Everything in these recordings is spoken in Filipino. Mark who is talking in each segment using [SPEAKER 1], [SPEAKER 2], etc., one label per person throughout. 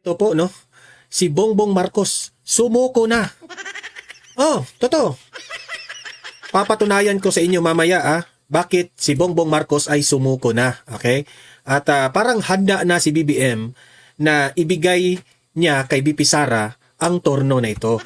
[SPEAKER 1] Ito po, no? Si Bongbong Marcos, sumuko na. Oh, totoo. Papatunayan ko sa inyo mamaya, bakit si Bongbong Marcos ay sumuko na, okay? At parang handa na si BBM na ibigay niya kay BP Sara ang torno na ito.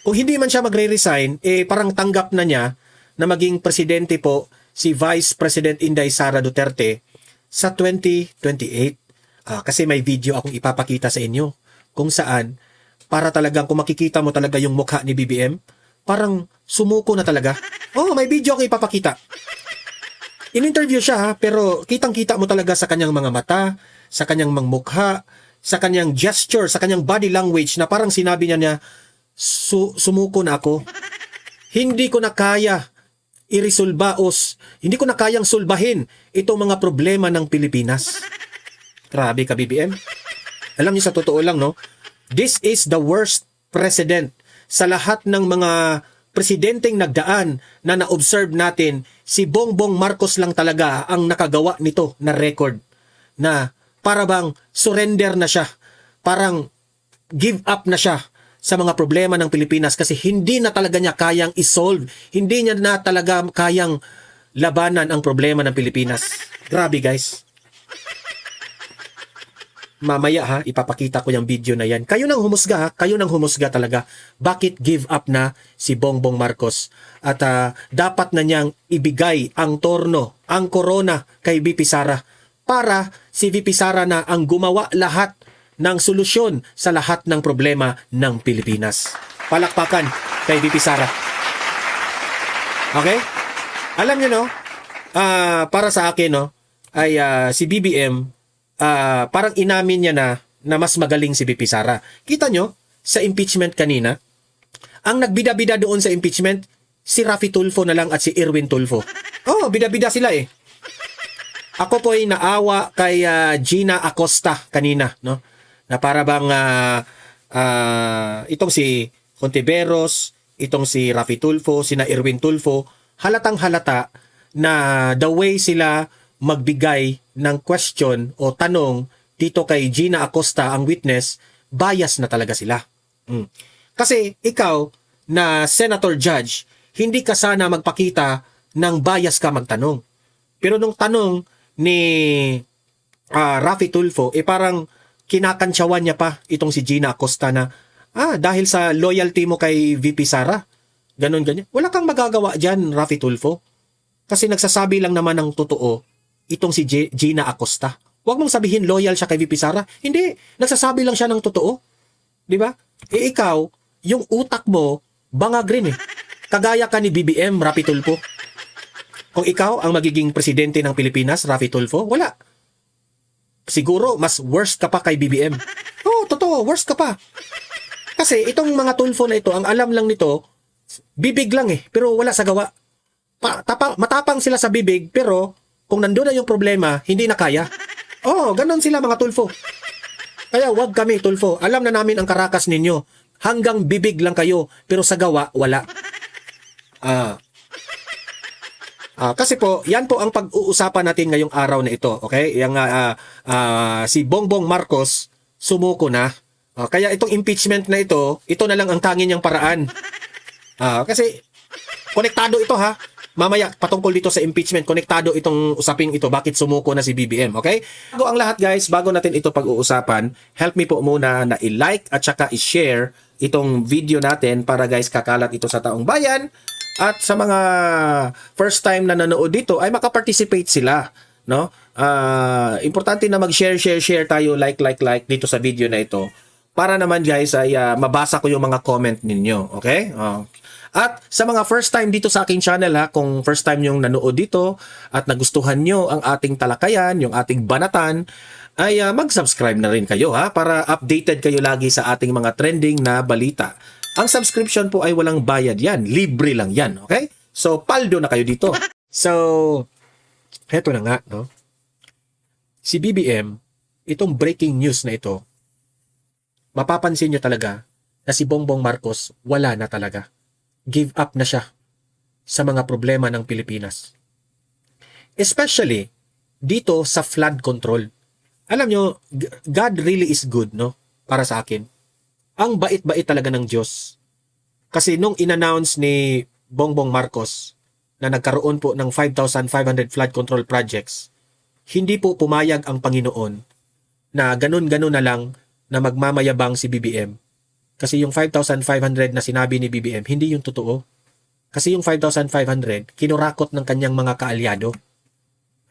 [SPEAKER 1] Kung hindi man siya magre-resign, parang tanggap na niya na maging presidente po si Vice President Inday Sara Duterte sa 2028. Kasi may video akong ipapakita sa inyo kung saan para talagang kung makikita mo talaga yung mukha ni BBM, parang sumuko na talaga. Oh, may video akong ipapakita. In-interview siya pero kitang-kita mo talaga sa kanyang mga mata, sa kanyang mga mukha, sa kanyang gesture, sa kanyang body language na parang sinabi niya sumuko na ako. Hindi ko na kaya irisolba hindi ko na kayang sulbahin itong mga problema ng Pilipinas. Grabe ka, BBM. Alam niyo, sa totoo lang, no? This is the worst president sa lahat ng mga presidenteng nagdaan na na-observe natin. Si Bongbong Marcos lang talaga ang nakagawa nito na record na para bang surrender na siya. Parang give up na siya sa mga problema ng Pilipinas kasi hindi na talaga niya kayang isolve. Hindi niya na talaga kayang labanan ang problema ng Pilipinas. Grabe, guys. Mamaya ipapakita ko yung video na yan. Kayo nang humusga kayo nang humusga talaga. Bakit give up na si Bongbong Marcos? At dapat na niyang ibigay ang torno, ang korona kay VP Sara para si VP Sara na ang gumawa lahat ng solusyon sa lahat ng problema ng Pilipinas. Palakpakan kay VP Sara. Okay? Alam niyo, no? Para sa akin, no, ay si BBM parang inamin niya na mas magaling si VP Sara. Kita nyo, sa impeachment kanina, ang nagbida-bida doon sa impeachment, si Raffy Tulfo na lang at si Erwin Tulfo. Oh, bida-bida sila eh. Ako po ay naawa kay Gina Acosta kanina, no? Na para bang itong si Contiveros, itong si Raffy Tulfo, sina Erwin Tulfo, halatang halata na the way sila magbigay ng question o tanong dito kay Gina Acosta, ang witness, bias na talaga sila. Kasi ikaw na senator judge, hindi ka sana magpakita ng bias ka magtanong. Pero nung tanong ni Raffy Tulfo, parang kinakantsawan niya pa itong si Gina Acosta na dahil sa loyalty mo kay VP Sara, ganun ganyan. Wala kang magagawa dyan, Raffy Tulfo. Kasi nagsasabi lang naman ng totoo itong si Gina Acosta. Huwag mong sabihin loyal siya kay VP Sara. Hindi, nagsasabi lang siya ng totoo. 'Di ba? Ikaw, yung utak mo bangag rin eh. Kagaya ka ni BBM, Raffy Tulfo. Kung ikaw ang magiging presidente ng Pilipinas, Raffy Tulfo, wala. Siguro mas worst ka pa kay BBM. Oh, totoo, worst ka pa. Kasi itong mga Tulfo na ito, ang alam lang nito, bibig lang eh, pero wala sa gawa. Matapang sila sa bibig, pero kung nandun na yung problema, hindi na kaya. Oh, ganon sila mga Tulfo. Kaya wag kami, Tulfo. Alam na namin ang karakas ninyo. Hanggang bibig lang kayo, pero sa gawa, wala. Kasi po, yan po ang pag-uusapan natin ngayong araw na ito. Okay? Yung, si Bongbong Marcos, sumuko na. Kaya itong impeachment na ito na lang ang tanging niyang paraan. Kasi, konektado ito ha. Mamaya, patungkol dito sa impeachment, konektado itong usaping ito, bakit sumuko na si BBM, okay? Bago ang lahat guys, bago natin ito pag-uusapan, help me po muna na i-like at saka i-share itong video natin para guys kakalat ito sa taong bayan. At sa mga first time na nanood dito ay makaparticipate sila, no? Importante na mag-share tayo, like dito sa video na ito para naman guys ay mabasa ko yung mga comment ninyo, okay? At sa mga first time dito sa aking channel kung first time yung nanood dito at nagustuhan nyo ang ating talakayan, yung ating banatan, ay mag-subscribe na rin kayo para updated kayo lagi sa ating mga trending na balita. Ang subscription po ay walang bayad yan, libre lang yan, okay? So, paldo na kayo dito. So, heto na nga, no? Si BBM, itong breaking news na ito, mapapansin nyo talaga na si Bongbong Marcos wala na talaga. Give up na siya sa mga problema ng Pilipinas. Especially dito sa flood control. Alam nyo, God really is good, no? para sa akin. Ang bait-bait talaga ng Diyos. Kasi nung in-announce ni Bongbong Marcos na nagkaroon po ng 5,500 flood control projects, hindi po pumayag ang Panginoon na ganun-ganun na lang na magmamayabang si BBM. Kasi yung 5,500 na sinabi ni BBM, hindi yung totoo. Kasi yung 5,500, kinurakot ng kanyang mga kaalyado.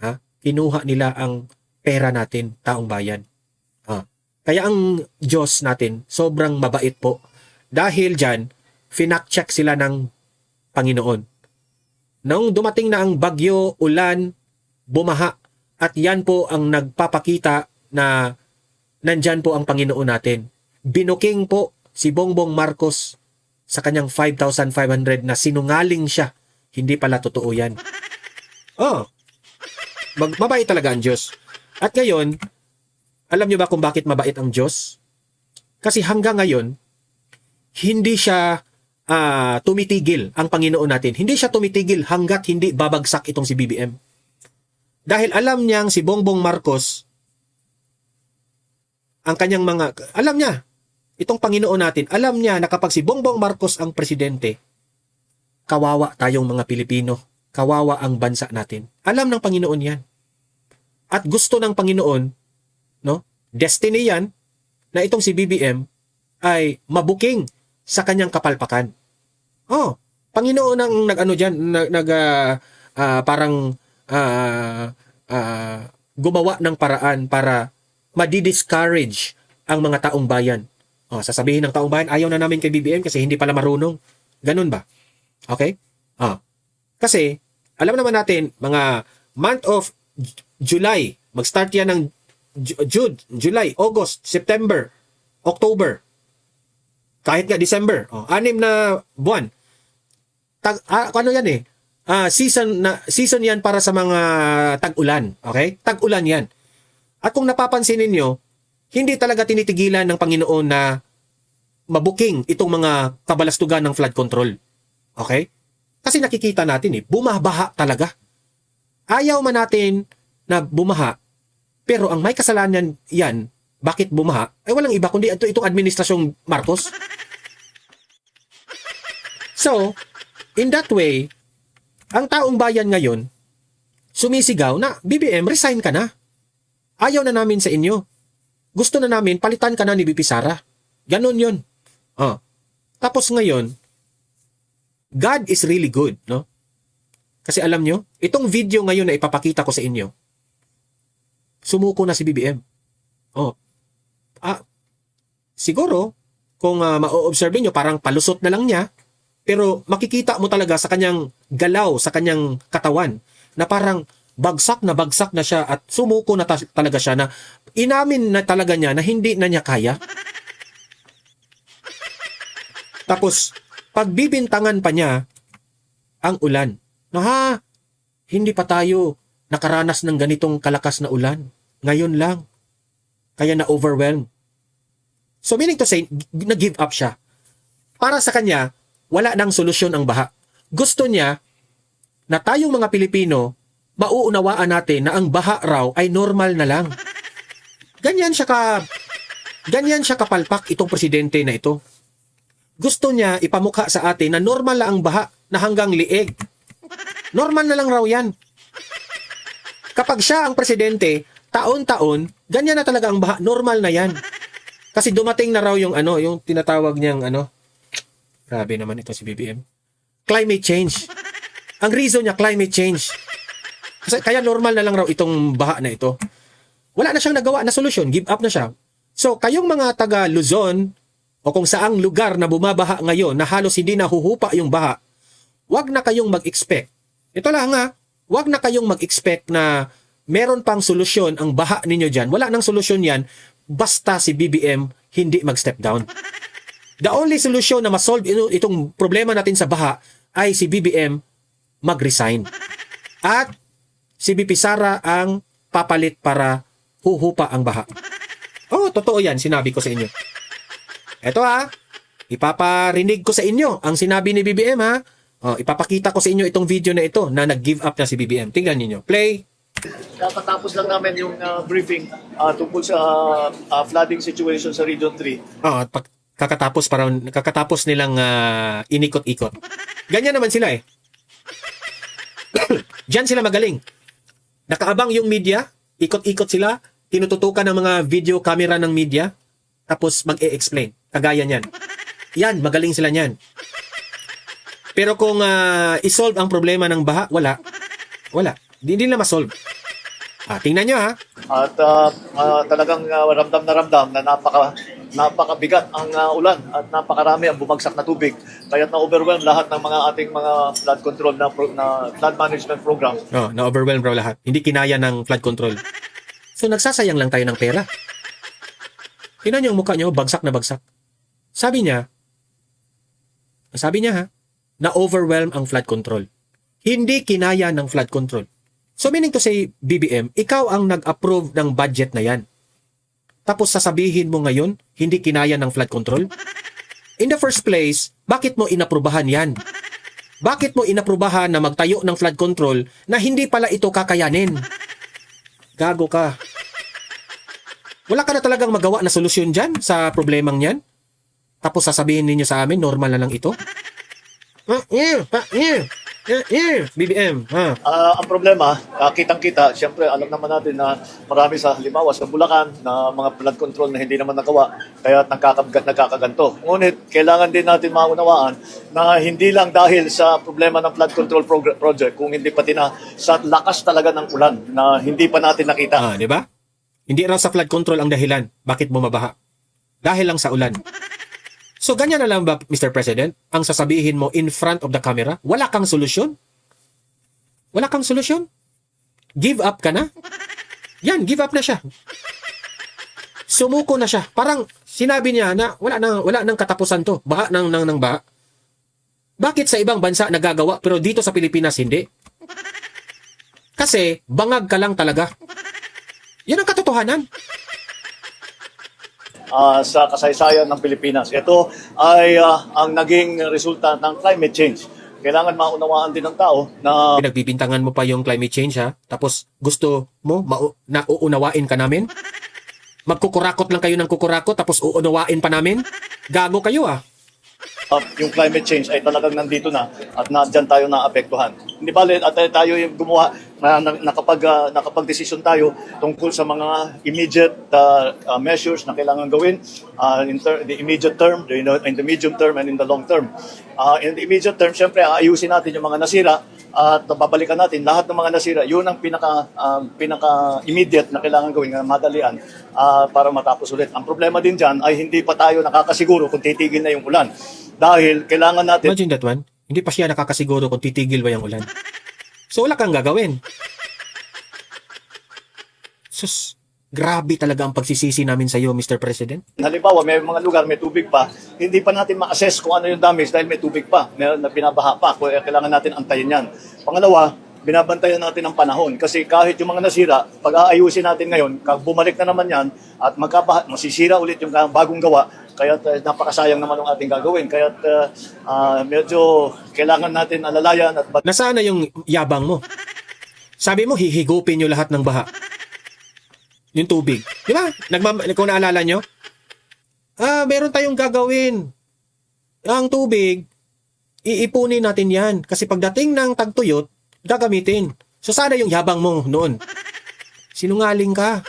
[SPEAKER 1] Ha? Kinuha nila ang pera natin, taong bayan. Kaya ang Diyos natin, sobrang mabait po. Dahil dyan, finact-check sila ng Panginoon. Nung dumating na ang bagyo, ulan, bumaha, at yan po ang nagpapakita na nandyan po ang Panginoon natin. Binuking po si Bongbong Marcos sa kanyang 5,500 na sinungaling siya. Hindi pala totoo yan. Mabait talaga ang Diyos. At ngayon, alam niyo ba kung bakit mabait ang Diyos? Kasi hanggang ngayon, hindi siya tumitigil ang Panginoon natin. Hindi siya tumitigil hanggat hindi babagsak itong si BBM. Dahil alam niyang si Bongbong Marcos, ang kanyang alam niya, itong Panginoon natin, alam niya na kapag si Bongbong Marcos ang presidente, kawawa tayong mga Pilipino, kawawa ang bansa natin. Alam ng Panginoon yan. At gusto ng Panginoon, no? Destiny yan na itong si BBM ay mabuking sa kanyang kapalpakan. Panginoon ang parang gumawa ng paraan para madi-discourage ang mga taong bayan. Sasabihin ng taong bayan, ayaw na namin kay BBM kasi hindi pala marunong. Ganun ba? Okay? Kasi, alam naman natin, mga month of July, mag-start yan ng June, July, August, September, October, kahit nga December, 6 na buwan. Ano yan eh? Season yan para sa mga tag-ulan. Okay? Tag-ulan yan. At kung napapansin ninyo, hindi talaga tinitigilan ng Panginoon na mabuking itong mga kabalastugan ng flood control. Okay? Kasi nakikita natin bumabaha talaga. Ayaw man natin na bumaha, pero ang may kasalanan yan, bakit bumaha, ay walang iba kundi itong administrasyong Marcos. So, in that way, ang taong bayan ngayon, sumisigaw na, BBM, resign ka na. Ayaw na namin sa inyo. Gusto na namin, palitan ka na ni BP Sara. Ganon yun. Tapos ngayon, God is really good, no? Kasi alam nyo, itong video ngayon na ipapakita ko sa inyo, sumuko na si BBM. Siguro, kung ma-observe nyo, parang palusot na lang niya, pero makikita mo talaga sa kanyang galaw, sa kanyang katawan, na parang bagsak na siya at sumuko na talaga siya na inamin na talaga niya na hindi na niya kaya. Tapos, pagbibintangan pa niya ang ulan. Hindi pa tayo nakaranas ng ganitong kalakas na ulan. Ngayon lang. Kaya na-overwhelm. So meaning to say, nag-give up siya. Para sa kanya, wala nang solusyon ang baha. Gusto niya na tayong mga Pilipino, mauunawaan natin na ang baha raw ay normal na lang. Ganyan siya kapalpak itong presidente na ito. Gusto niya ipamukha sa atin na normal na ang baha na hanggang lieg. Normal na lang raw yan. Kapag siya ang presidente, taon-taon, ganyan na talaga ang baha. Normal na yan. Kasi dumating na raw yung yung tinatawag niyang grabe naman ito si BBM. Climate change. Ang reason niya, climate change. Kasi kaya normal na lang raw itong baha na ito. Wala na siyang nagawa na solusyon. Give up na siya. So, kayong mga taga Luzon, o kung saang lugar na bumabaha ngayon na halos hindi nahuhupa yung baha, wag na kayong mag-expect. Ito lang wag na kayong mag-expect na meron pang solusyon ang baha ninyo dyan. Wala nang solusyon yan basta si BBM hindi mag-step down. The only solution na ma-solve itong problema natin sa baha ay si BBM mag-resign. At si BP Sara ang papalit para huhupa ang baha. Totoo yan, sinabi ko sa inyo. Eto ipaparinig ko sa inyo ang sinabi ni BBM ipapakita ko sa inyo itong video na ito na nag-give up na si BBM. Tingnan niyo. Play.
[SPEAKER 2] Kakatapos lang namin yung briefing tungkol sa flooding situation sa Region 3.
[SPEAKER 1] At kakatapos nilang inikot-ikot. Ganyan naman sila eh. Diyan sila magaling. Nakaabang yung media, ikot-ikot sila, tinututukan ng mga video camera ng media, tapos mag-e-explain. Kagaya niyan. Yan, magaling sila niyan. Pero kung isolve ang problema ng baha, wala. Wala. Hindi nila masolve. Tingnan nyo ha.
[SPEAKER 2] At talagang ramdam na napakabigat ang ulan at napakarami ang bumagsak na tubig. Kaya na-overwhelm lahat ng mga ating mga flood control na flood management program.
[SPEAKER 1] Na-overwhelm raw lahat. Hindi kinaya ng flood control. So nagsasayang lang tayo ng pera. Tingnan nyo yung mukha nyo, bagsak na bagsak. Sabi niya ha, na-overwhelm ang flood control. Hindi kinaya ng flood control. So meaning to say, BBM, ikaw ang nag-approve ng budget na yan. Tapos sasabihin mo ngayon, hindi kinaya ng flood control? In the first place, bakit mo inaprubahan yan? Bakit mo inaprubahan na magtayo ng flood control na hindi pala ito kakayanin? Gago ka. Wala ka na talagang magawa na solusyon dyan sa problemang yan? Tapos sasabihin ninyo sa amin, normal na lang ito? BBM,
[SPEAKER 2] Ang problema, kitang-kita, siyempre alam naman natin na marami sa halimbawa sa Bulacan na mga flood control na hindi naman nagawa kaya nagkakaganto. Ngunit kailangan din natin maunawaan na hindi lang dahil sa problema ng flood control project, kung hindi pati na sa lakas talaga ng ulan na hindi pa natin nakita.
[SPEAKER 1] Di ba? Hindi raw sa flood control ang dahilan bakit bumabaha. Dahil lang sa ulan. So, ganyan na lang ba, Mr. President, ang sasabihin mo in front of the camera? Wala kang solusyon? Wala kang solusyon? Give up ka na? Yan, give up na siya. Sumuko na siya. Parang sinabi niya na wala nang katapusan to. Baha ng baha. Bakit sa ibang bansa nagagawa pero dito sa Pilipinas hindi? Kasi bangag ka lang talaga. Yan ang katotohanan.
[SPEAKER 2] Sa kasaysayan ng Pilipinas. Ito ay ang naging resulta ng climate change. Kailangan maunawaan din ng tao na
[SPEAKER 1] pinagbibintangan mo pa yung climate change ha? Tapos gusto mo na uunawain ka namin? Magkukurakot lang kayo ng kukurakot tapos uunawain pa namin? Gago kayo
[SPEAKER 2] yung climate change ay talagang nandito na at nandyan tayo naapektuhan. Hindi bale at tayo yung gumawa na nakapag-desisyon tayo tungkol sa mga immediate measures na kailangan gawin in the immediate term, in the medium term and in the long term. In the immediate term, syempre aayusin natin yung mga nasira at babalikan natin lahat ng mga nasira. Yun ang pinaka-immediate na kailangan gawin na madalian para matapos ulit. Ang problema din dyan ay hindi pa tayo nakakasiguro kung titigil na yung ulan. Dahil kailangan natin...
[SPEAKER 1] Imagine that one. Hindi pa siya nakakasiguro kung titigil ba yung ulan. So wala kang gagawin. Sus, grabe talaga ang pagsisisi namin sa iyo, Mr. President.
[SPEAKER 2] Halimbawa, may mga lugar may tubig pa, hindi pa natin ma-assess kung ano yung damage dahil may tubig pa, may binabaha pa. Kailangan natin antayin yan. Pangalawa, binabantayan natin ang panahon. Kasi kahit yung mga nasira, pag aayusin natin ngayon, bumalik na naman yan at masisira ulit yung bagong gawa. Kaya napakasayang naman ang ating gagawin. Kaya medyo kailangan natin alalayan.
[SPEAKER 1] Nasaan na yung yabang mo? Sabi mo, hihigupin nyo lahat ng baha. Yung tubig. Di ba? Kung naalala nyo? Meron tayong gagawin. Ang tubig, iipunin natin yan. Kasi pagdating ng tagtuyot, gagamitin. So sana yung yabang mo noon. Sinungaling ka.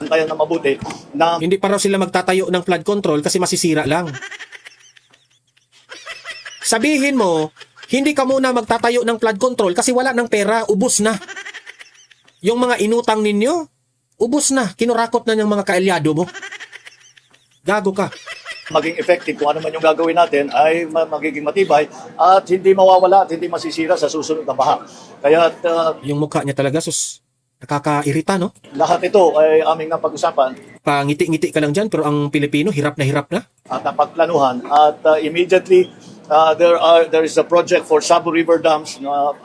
[SPEAKER 2] Kaya na mabuti na
[SPEAKER 1] hindi pa raw sila magtatayo ng flood control kasi masisira lang. Sabihin mo, hindi ka muna magtatayo ng flood control kasi wala ng pera, ubos na. Yung mga inutang ninyo, ubos na, kinurakot na ng mga kaalyado mo. Gago ka.
[SPEAKER 2] Maging effective kung ano man yung gagawin natin ay magiging matibay at hindi mawawala at hindi masisira sa susunod na baha. Kaya
[SPEAKER 1] yung mukha niya talaga, nakakairita, no?
[SPEAKER 2] Lahat ito ay aming napag-usapan.
[SPEAKER 1] Pangiti-ngiti ka lang dyan, pero ang Pilipino, hirap na hirap na.
[SPEAKER 2] At napagplanuhan at immediately There is a project for Sabo River Dams na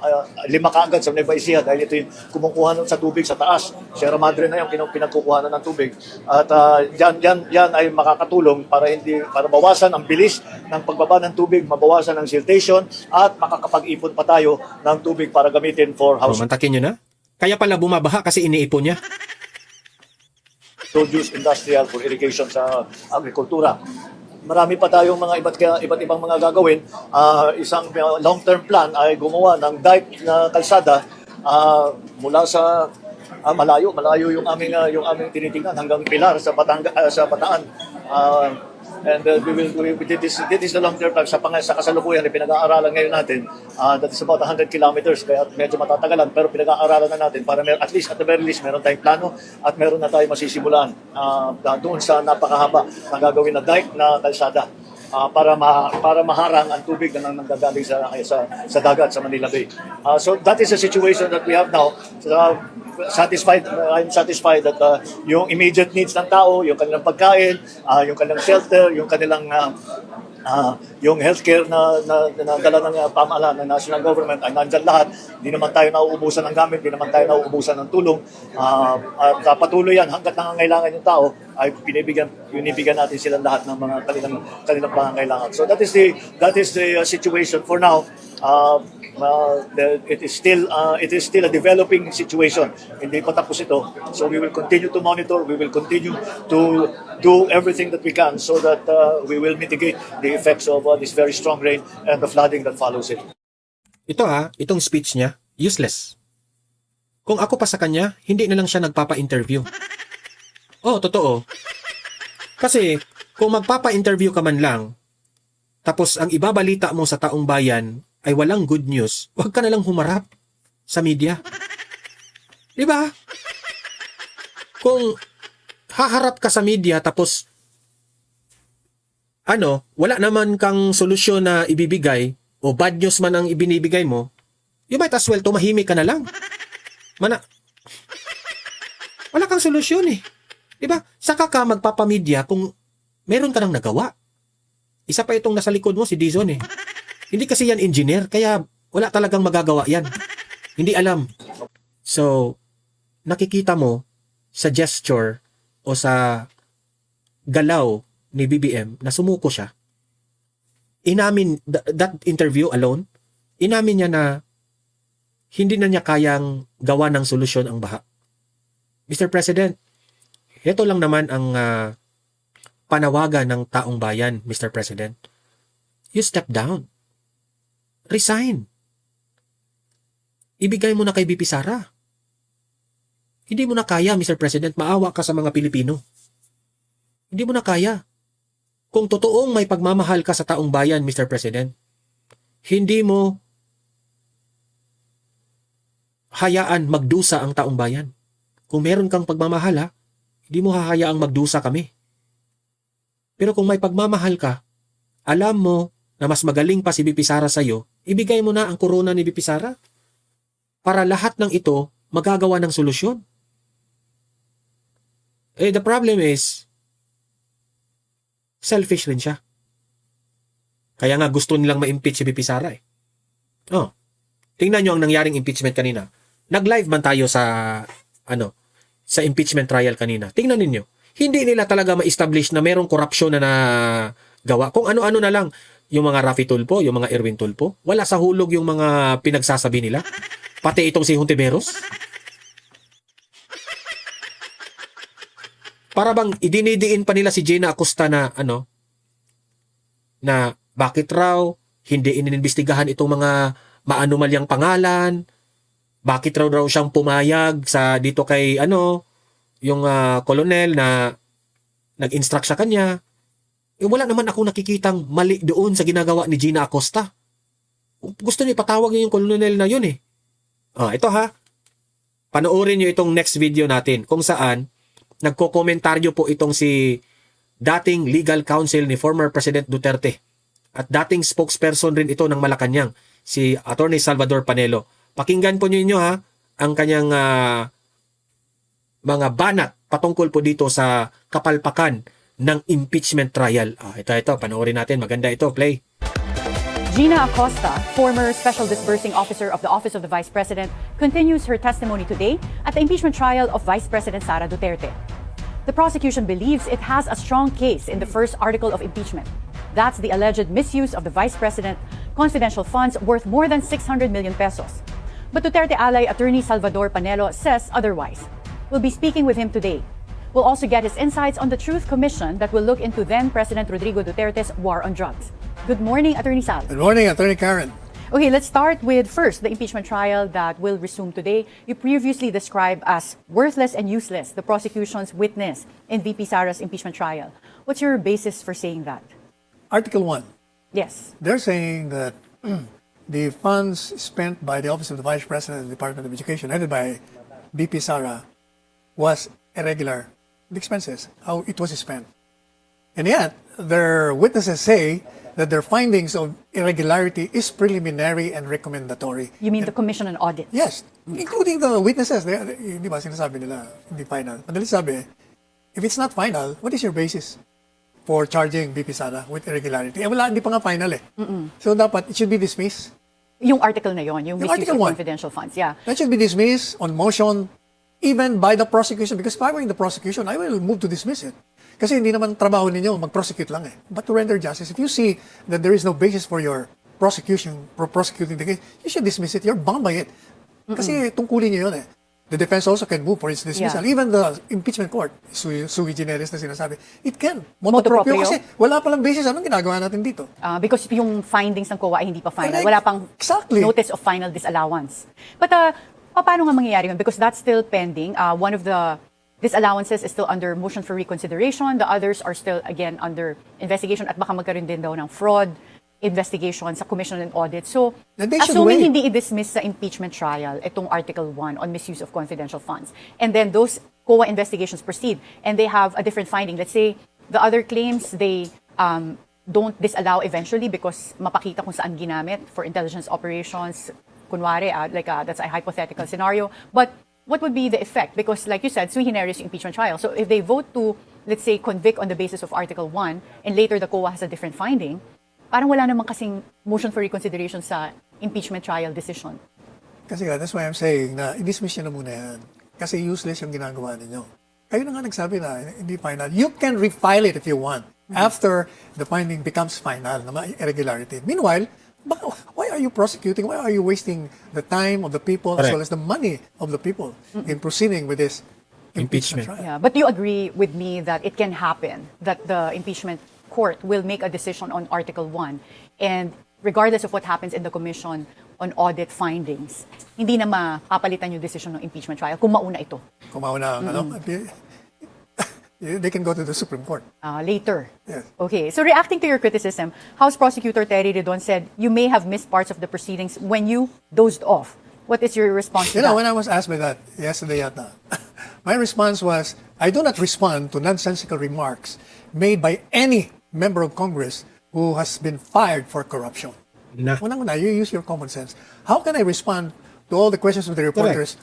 [SPEAKER 2] 5 kaagad sa Nueva Ecija dahil ito yung kumukuha nun sa tubig sa taas. Sierra Madre na yung pinagkukuha ng tubig. At yan ay makakatulong para bawasan ang bilis ng pagbaba ng tubig, mabawasan ang siltation at makakapag-ipon pa tayo ng tubig para gamitin for house
[SPEAKER 1] Mantakin nyo na. Kaya pala bumabaha kasi iniipon niya.
[SPEAKER 2] produce industrial for irrigation sa agrikultura. Marami pa tayong mga iba't ibang mga gagawin. Isang long-term plan ay gumawa ng dike na kalsada mula sa malayo yung aming tinitingnan hanggang Pilar sa Bataan. And this is the long-term plan sa kasalukuyan na pinag-aaralan ngayon natin. That is about 100 kilometers, kaya medyo matatagalan, pero pinag-aaralan na natin para at the very least, meron tayong plano at meron na tayong masisimulan doon sa napakahaba na gagawin na dike na kalsada para maharang ang tubig na nanggagaling sa dagat sa Manila Bay. So that is the situation that we have now. I'm satisfied that yung immediate needs ng tao, yung kanilang pagkain, yung kanilang shelter, yung kanilang yung healthcare na dala ng pamahalaan ng national government ay nandyan lahat. Hindi naman tayo nauubusan ng gamit, hindi naman tayo nauubusan ng tulong. At patuloy yan hanggat nangangailangan yung tao ay binibigyan natin silang lahat ng mga kanilang pangangailangan. So that is the situation for now. It is still a developing situation. Hindi pa tapos ito. So we will continue to monitor. We will continue to do everything that we can so that we will mitigate the effects of this very strong rain and the flooding that follows it.
[SPEAKER 1] Itong speech niya, useless. Kung ako pa sa kanya, hindi na lang siya nagpapa-interview. Totoo. Kasi kung magpapa-interview ka man lang, tapos ang ibabalita mo sa taong bayan ay walang good news, huwag ka na lang humarap sa media. Di ba? Kung haharap ka sa media tapos wala naman kang solusyon na ibibigay o bad news man ang ibinibigay mo, you might as well tumahimik ka na lang. Wala kang solusyon eh. Di ba? Saka ka magpapamedya kung meron ka nang nagawa. Isa pa itong nasa likod mo, si Dizon eh. Hindi kasi yan engineer, kaya wala talagang magagawa yan. Hindi alam. So, nakikita mo sa gesture o sa galaw ni BBM na sumuko siya. Inamin, that interview alone, inamin niya na hindi na niya kayang gawa ng solusyon ang baha. Mr. President, ito lang naman ang panawagan ng taong bayan, Mr. President. You step down. Resign. Ibigay mo na kay BP Sara. Hindi mo na kaya, Mr. President, maawa ka sa mga Pilipino. Hindi mo na kaya. Kung totoong may pagmamahal ka sa taong bayan, Mr. President, hindi mo hayaan magdusa ang taong bayan. Kung meron kang pagmamahal, hindi mo hahayaang magdusa kami. Pero kung may pagmamahal ka, alam mo na mas magaling pa si BP Sara sa'yo, ibigay mo na ang korona ni BP Sara para lahat ng ito magagawa ng solusyon. The problem is, selfish rin siya. Kaya nga gusto nilang ma-impeach si BP Sara eh. Tingnan nyo ang nangyaring impeachment kanina. Nag-live man tayo sa impeachment trial kanina. Tingnan ninyo. Hindi nila talaga ma-establish na merong korupsyon na nagawa. Kung ano-ano na lang, yung mga Raffy Tulfo, yung mga Erwin Tulfo, wala sa hulog yung mga pinagsasabi nila. Pati itong si Hontiveros. Para bang idinidiin pa nila si Gina Acosta na na bakit raw hindi iniimbestigahan itong mga maanumalyang pangalan, bakit raw siyang pumayag sa dito kay yung kolonel na nag-instruct sa kanya. Wala naman akong nakikitang mali doon sa ginagawa ni Gina Acosta. Gusto niya ipatawag niya yung kolonel na yun eh. Ito panoorin niyo itong next video natin kung saan nagko-komentaryo po itong si dating legal counsel ni former President Duterte at dating spokesperson rin ito ng Malacanang, si Attorney Salvador Panelo. Pakinggan po niyo ang kanyang mga banat patungkol po dito sa kapalpakan ng impeachment trial. Ito, panoorin natin. Maganda ito. Play.
[SPEAKER 3] Gina Acosta, former Special Disbursing Officer of the Office of the Vice President, continues her testimony today at the impeachment trial of Vice President Sara Duterte. The prosecution believes it has a strong case in the first article of impeachment. That's the alleged misuse of the Vice President confidential funds worth more than 600 million pesos. But Duterte ally attorney Salvador Panelo says otherwise. We'll be speaking with him today. We'll also get his insights on the Truth Commission that will look into then-President Rodrigo Duterte's war on drugs. Good morning, Attorney Sal.
[SPEAKER 4] Good morning, Attorney Karen.
[SPEAKER 3] Okay, let's start with first the impeachment trial that will resume today. You previously described as worthless and useless the prosecution's witness in VP Sara's impeachment trial. What's your basis for saying that?
[SPEAKER 4] Article 1.
[SPEAKER 3] Yes.
[SPEAKER 4] They're saying that the funds spent by the Office of the Vice President of the Department of Education, headed by BP Sara, was irregular. The expenses, how it was spent. And yet, their witnesses say that their findings of irregularity is preliminary and recommendatory.
[SPEAKER 3] You mean the Commission on Audit?
[SPEAKER 4] Yes, including the witnesses. Di ba sinasabi nila, hindi final. Madali sabi, if it's not final, what is your basis for charging BP Sara with irregularity? Eh, wala, hindi pa nga final eh. So dapat, it should be dismissed.
[SPEAKER 3] Yung article na yon, yung misuse
[SPEAKER 4] Article
[SPEAKER 3] of
[SPEAKER 4] 1.
[SPEAKER 3] confidential funds. Yeah.
[SPEAKER 4] That should be dismissed on motion, even by the prosecution. Because if I were in the prosecution, I will move to dismiss it. Kasi hindi naman trabaho ninyo, mag-prosecute lang eh. But to render justice, if you see that there is no basis for your prosecuting the case, you should dismiss it. You're bound by it. Kasi tungkulin nyo yun eh. The defense also can move for its dismissal.
[SPEAKER 3] Yeah.
[SPEAKER 4] Even the impeachment court, sui generis na sinasabi, it can.
[SPEAKER 3] Motu
[SPEAKER 4] Motu proprio.
[SPEAKER 3] proprio.
[SPEAKER 4] Kasi wala palang basis. Anong ginagawa natin dito?
[SPEAKER 3] Because yung findings ng COA ay hindi pa final.
[SPEAKER 4] Correct.
[SPEAKER 3] Wala pang
[SPEAKER 4] Exactly.
[SPEAKER 3] notice of final disallowance. But paano nga mangyayari yun? Because that's still pending. One of the disallowances is still under motion for reconsideration. The others are still, again, under investigation. At baka magkaroon din daw ng fraud investigation sa Commission on Audit. So,
[SPEAKER 4] Then they should
[SPEAKER 3] assuming
[SPEAKER 4] wait.
[SPEAKER 3] hindi i-dismiss sa impeachment trial itong Article 1 on misuse of confidential funds, and then those COA investigations proceed, and they have a different finding. Let's say the other claims, they don't disallow eventually because mapakita kung saan ginamit for intelligence operations. Kunwari, that's a hypothetical scenario. But what would be the effect? Because like you said, sui generis yung impeachment trial. So if they vote to, let's say, convict on the basis of Article 1, and later the COA has a different finding, parang wala namang kasing motion for reconsideration sa impeachment trial decision.
[SPEAKER 4] Kasi that's why I'm saying na i-dismiss nyo na muna yan. Kasi useless yung ginagawa ninyo. Kayo na nga nagsabi na hindi final. You can refile it if you want after the finding becomes final na may irregularity. Meanwhile, why are you prosecuting? Why are you wasting the time of the people as
[SPEAKER 1] Correct.
[SPEAKER 4] well as the money of the people in proceeding with this
[SPEAKER 1] Impeachment.
[SPEAKER 4] impeachment trial?
[SPEAKER 3] Yeah, but do you agree with me that it can happen that the impeachment court will make a decision on Article 1, and regardless of what happens in the Commission on Audit findings, hindi na mapapalitan yung decision ng impeachment trial kung mauna ito
[SPEAKER 4] Kumauna ang ano. They can go to the Supreme Court.
[SPEAKER 3] later?
[SPEAKER 4] Yes.
[SPEAKER 3] Okay, so reacting to your criticism, House Prosecutor Terry Redon said you may have missed parts of the proceedings when you dozed off. What is your response to
[SPEAKER 4] You know,
[SPEAKER 3] that?
[SPEAKER 4] when I was asked by that yesterday yata, my response was, I do not respond to nonsensical remarks made by any member of Congress who has been fired for corruption.
[SPEAKER 1] Na.
[SPEAKER 4] Unang-una, you use your common sense. How can I respond to all the questions of the reporters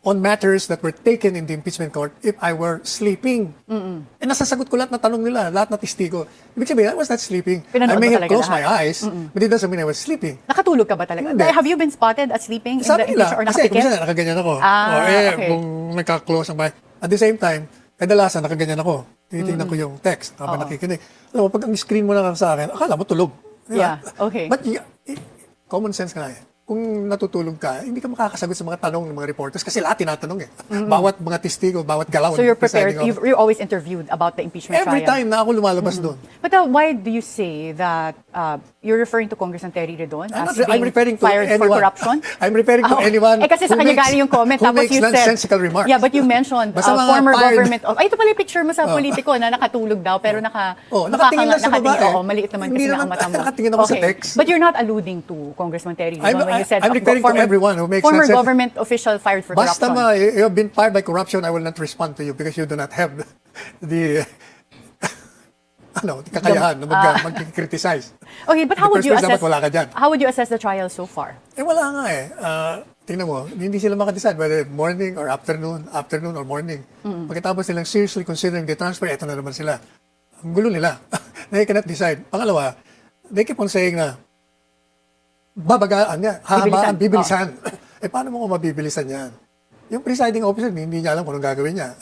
[SPEAKER 4] on matters that were taken in the impeachment court if I were sleeping? Eh, nasasagot ko lahat na tanong nila, lahat na testigo. Ibig sabihin, I was not sleeping.
[SPEAKER 3] Pinanood
[SPEAKER 4] I may
[SPEAKER 3] mo
[SPEAKER 4] have
[SPEAKER 3] talaga
[SPEAKER 4] closed
[SPEAKER 3] lahat.
[SPEAKER 4] my eyes, but it doesn't mean I was sleeping.
[SPEAKER 3] Nakatulog ka ba talaga?
[SPEAKER 4] Hindi.
[SPEAKER 3] Have you been spotted at sleeping in the
[SPEAKER 4] Sabi nila,
[SPEAKER 3] impeachment or
[SPEAKER 4] kasi
[SPEAKER 3] nakapikit?
[SPEAKER 4] kumisa nakaganyan ako.
[SPEAKER 3] Okay.
[SPEAKER 4] Kung nagka-close ang bahay. At the same time, kadalasan nakaganyan ako. Tinitingnan ko yung text habang nakikinig. Alam mo, pag ang screen mo na lang sa akin, akala mo tulog. Di ba?
[SPEAKER 3] Yeah, okay.
[SPEAKER 4] But common sense nga eh. Kung natutulog ka, hindi ka makakasagot sa mga tanong ng mga reporters kasi lahat tinatanong eh. Bawat mga testigo, bawat galaw.
[SPEAKER 3] So you're
[SPEAKER 4] ng presiding
[SPEAKER 3] prepared,
[SPEAKER 4] officer.
[SPEAKER 3] you're always interviewed about the impeachment
[SPEAKER 4] Every
[SPEAKER 3] trial.
[SPEAKER 4] time na ako lumalabas doon.
[SPEAKER 3] But why do you say that you're referring to Congressman Terry Redon as
[SPEAKER 4] I'm
[SPEAKER 3] being
[SPEAKER 4] referring to
[SPEAKER 3] fired for
[SPEAKER 4] anyone.
[SPEAKER 3] corruption?
[SPEAKER 4] I'm referring to anyone
[SPEAKER 3] kasi sa
[SPEAKER 4] who
[SPEAKER 3] kanya
[SPEAKER 4] makes-
[SPEAKER 3] galing yung comment.
[SPEAKER 4] who
[SPEAKER 3] Tapos
[SPEAKER 4] makes
[SPEAKER 3] you said,
[SPEAKER 4] nonsensical remarks.
[SPEAKER 3] Yeah, but you mentioned
[SPEAKER 4] Basta mga
[SPEAKER 3] former
[SPEAKER 4] fired-
[SPEAKER 3] government of... Ay, ito pala yung picture mo sa politiko na nakatulog daw, pero
[SPEAKER 4] nakatingin lang sa
[SPEAKER 3] nakatingin,
[SPEAKER 4] babae.
[SPEAKER 3] oo, maliit naman kasi
[SPEAKER 4] Hindi
[SPEAKER 3] na ang
[SPEAKER 4] naman
[SPEAKER 3] mata mo.
[SPEAKER 4] nakatingin ako sa text.
[SPEAKER 3] But you're not alluding to Congressman Terry Redon when you said
[SPEAKER 4] I'm referring to everyone who makes
[SPEAKER 3] former
[SPEAKER 4] nonsense-
[SPEAKER 3] government official fired for
[SPEAKER 4] Basta
[SPEAKER 3] corruption.
[SPEAKER 4] you've been fired by corruption, I will not respond to you because you do not have the kakayahan na mag-criticize.
[SPEAKER 3] Okay, but how
[SPEAKER 4] In the
[SPEAKER 3] would you
[SPEAKER 4] first place,
[SPEAKER 3] assess
[SPEAKER 4] dapat wala ka dyan.
[SPEAKER 3] how would you assess the trial so far?
[SPEAKER 4] Eh wala nga eh. Tingnan mo, hindi sila makadecide whether morning or afternoon or morning. Pagkatapos nilang seriously considering the transfer, eto na naman sila. Ang gulo nila. They cannot decide. Pangalawa, they keep on saying na babagaan niya, hahabaan,
[SPEAKER 3] Bibilisan.
[SPEAKER 4] bibilisan. Paano mo kung mabibilisan yan? Yung presiding officer, hindi niya alam kung anong gagawin niya.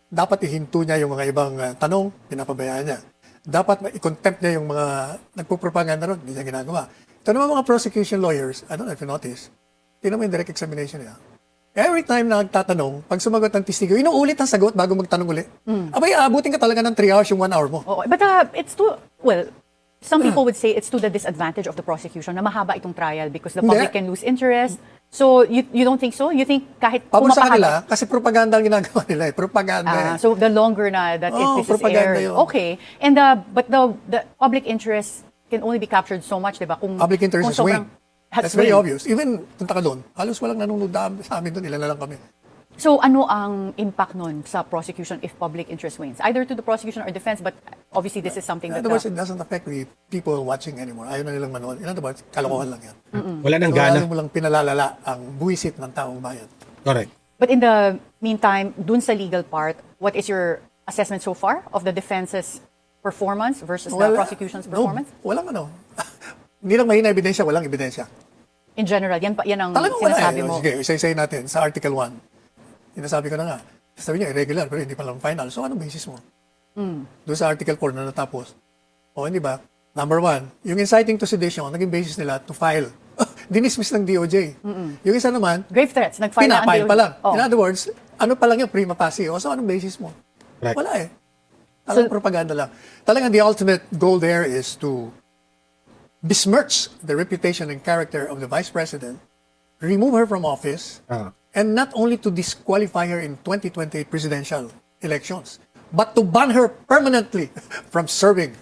[SPEAKER 4] Dapat ihinto niya yung mga ibang tanong, pinapabayaan niya. Dapat i-contempt niya yung mga nagpupropaganda ron, hindi niya ginagawa. Ito naman mga prosecution lawyers, I don't know if you notice, tingnan mo yung direct examination niya. Every time na nagtatanong, pag sumagot ng testigo, inuulit ang sagot bago magtanong uli. Abay, aabutin ka talaga ng 3 hours yung 1 hour mo.
[SPEAKER 3] Oo, but it's too, well, some people would say it's to the disadvantage of the prosecution na mahaba itong trial because the public
[SPEAKER 4] Hindi.
[SPEAKER 3] can lose interest. So, you don't think so? You think kahit
[SPEAKER 4] Pabor sa
[SPEAKER 3] pumapahaba-
[SPEAKER 4] kanila, kasi propaganda ang ginagawa nila eh. Propaganda eh.
[SPEAKER 3] So the longer na that
[SPEAKER 4] Oo,
[SPEAKER 3] this is
[SPEAKER 4] propaganda
[SPEAKER 3] aired.
[SPEAKER 4] yun.
[SPEAKER 3] Okay. And but the public interest can only be captured so much, 'di ba? Kung
[SPEAKER 4] Public interest
[SPEAKER 3] kung
[SPEAKER 4] is swing.
[SPEAKER 3] sobrang-
[SPEAKER 4] That's very
[SPEAKER 3] swing.
[SPEAKER 4] obvious. Even, punta ka doon, halos walang nanonood sa amin doon, ilan na lang kami.
[SPEAKER 3] So ano ang impact nun sa prosecution if public interest wanes? Either to the prosecution or defense, but obviously this is something
[SPEAKER 4] In
[SPEAKER 3] that
[SPEAKER 4] other words, it doesn't affect the people watching anymore. Ayaw na nilang manood. In other words, kalokohan lang yan.
[SPEAKER 1] Wala nang
[SPEAKER 4] So,
[SPEAKER 1] gana.
[SPEAKER 4] lalo mo lang pinalalala ang buwisit ng taong bayan.
[SPEAKER 1] Correct.
[SPEAKER 3] But in the meantime, dun sa legal part, what is your assessment so far of the defense's performance versus the prosecution's performance?
[SPEAKER 4] No, walang ano. Hindi lang mahina ebidensya, walang ebidensya.
[SPEAKER 3] In general, yan ang
[SPEAKER 4] Talagang wala
[SPEAKER 3] sinasabi
[SPEAKER 4] eh.
[SPEAKER 3] mo.
[SPEAKER 4] Sige, isa-isay natin sa Article 1. Sinasabi ko na nga. Sabi niya, irregular, pero hindi pa lang final. So, anong basis mo? Doon sa Article 4 na natapos. O, hindi ba? Number 1, yung inciting to sedition, naging basis nila to file. Dinismiss ng DOJ. Yung isa naman,
[SPEAKER 3] Grave threats, nag-file na ang
[SPEAKER 4] pinapile
[SPEAKER 3] DOJ.
[SPEAKER 4] pa lang.
[SPEAKER 3] Oh.
[SPEAKER 4] In other words, ano pa lang yung prima facie. O, so anong basis mo?
[SPEAKER 1] Correct.
[SPEAKER 4] Wala eh. Talagang propaganda lang. Talagang the ultimate goal there is to besmirch the reputation and character of the Vice President, remove her from office, and not only to disqualify her in 2028 presidential elections, but to ban her permanently from serving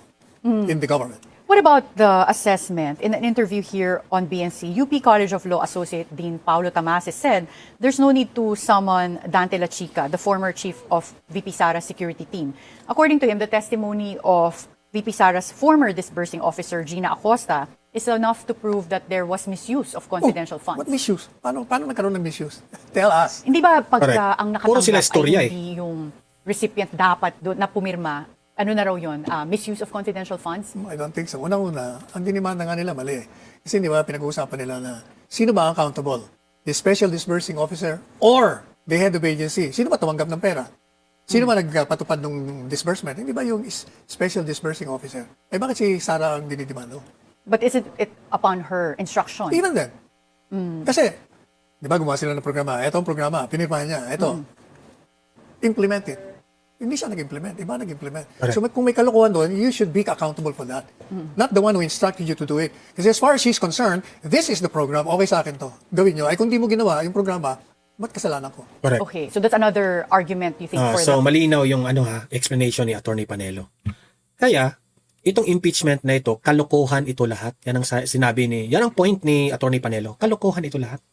[SPEAKER 4] in the government.
[SPEAKER 3] What about the assessment? In an interview here on BNC, UP College of Law Associate Dean Paulo Tamases said there's no need to summon Dante La Chica, the former chief of VP Sara's security team. According to him, the testimony of VP Sara's former disbursing officer, Gina Acosta, is enough to prove that there was misuse of confidential funds.
[SPEAKER 4] What misuse? Paano nagkaroon ng misuse? Tell us.
[SPEAKER 3] Hindi ba pag
[SPEAKER 1] Correct.
[SPEAKER 3] ang
[SPEAKER 1] Puro sila
[SPEAKER 3] nakatanggap
[SPEAKER 1] istorya
[SPEAKER 3] ay hindi yung recipient dapat doon na pumirma, ano na raw yun? Misuse of confidential funds?
[SPEAKER 4] I don't think so. Unang-una, ang dinimanda nga nila mali. Kasi di ba, pinag-uusapan nila na sino ba ang accountable? The special disbursing officer or the head of agency? Sino ba tumanggap ng pera? Sino ba nagpatupad ng disbursement? Hindi ba yung special disbursing officer? Eh bakit si Sara ang dinidimando?
[SPEAKER 3] But is it upon her instruction?
[SPEAKER 4] Even then. Kasi, di ba gumawa sila ng programa? Ito ang programa, pinirmahan niya. Ito. Implement it. Hindi siya nag-implement. Iba nag-implement.
[SPEAKER 1] Correct.
[SPEAKER 4] So kung may kalokohan doon, you should be accountable for that. Not the one who instructed you to do it. Kasi as far as she's concerned, this is the program. Okay sa akin to. Gawin nyo. Ay kung di mo ginawa yung programa, ba't kasalanan ko?
[SPEAKER 1] Correct.
[SPEAKER 3] Okay, so that's another argument you think for
[SPEAKER 1] So
[SPEAKER 3] that.
[SPEAKER 1] malinaw yung explanation ni Attorney Panelo. Kaya itong impeachment na ito, kalokohan ito lahat. Yan ang sinabi yan ang point ni Attorney Panelo. Kalokohan ito lahat.